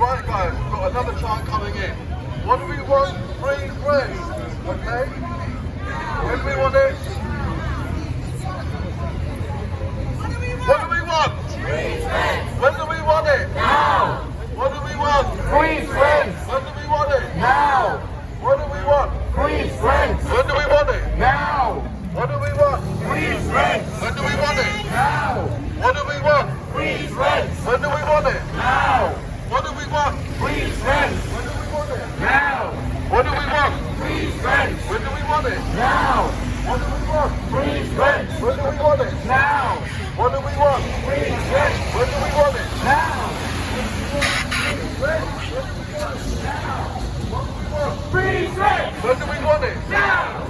Right guys, we've got another chant coming in. What do we want? Free friends. Okay? When do we want it? What do we want? Free friends. When do we want it? Now. What do we want? Free friends. When do we want it? Now. What do we want? Free friends. When do we want it? Now. What do we want? Free friends. When do we want it? Now. What do we want? Free friends. When do we want it? Now. What do we want? Free friends. When do we want it? Now. What do we want? Free friends. When do we want it? Now. What do we want? Free friends. When do we want it? Now. What do we want? Free friends. When do we want it? Now. Free friends. When do we want it? Now.